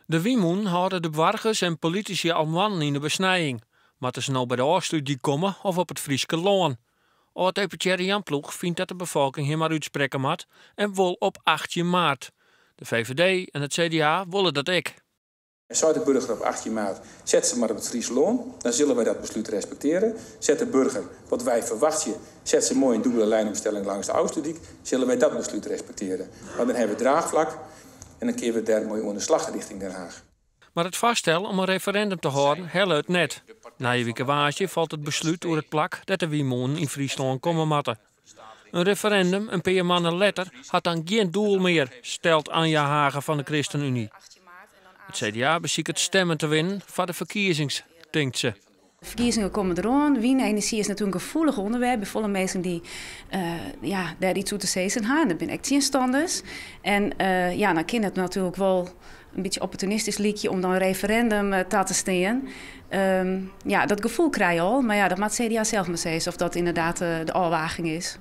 De Wiemoen houden de burgers en politici al mannen in de besnijing. Maar ze nou bij de oorstudie komen of op het Frieske loon. Oud-deputaire Jan Ploeg vindt dat de bevolking hem maar uitspreken moet en wil op 18 maart. De VVD en het CDA willen dat ik. Zou de burger op 18 maart, zet ze maar op het Friese loon, dan zullen wij dat besluit respecteren. Zet de burger, wat wij verwachten, zet ze mooi een dubbele lijnomstelling langs de Oosterdijk, zullen wij dat besluit respecteren. Maar dan hebben we draagvlak en dan keren we daar mooi onder slag richting Den Haag. Maar het vaststel om een referendum te houden, helpt net. Na je weekendwaasje valt het besluit door het plak dat de Wiemoen in Friesland komen matten. Een referendum, een paar maanden later, had dan geen doel meer, stelt Anja Hagen van de ChristenUnie. Het CDA beziekt het stemmen te winnen voor de verkiezings, denkt ze. De verkiezingen komen eraan. Wienenergie is natuurlijk een gevoelig onderwerp. Bij volle mensen die daar iets toe te zeggen hebben. Dat ben ik tegenstanders. En dan kan het natuurlijk wel een beetje opportunistisch liedje om dan een referendum te staan. Dat gevoel krijg je al. Maar ja, dat moet het CDA zelf maar zeggen of dat inderdaad de afwaging is.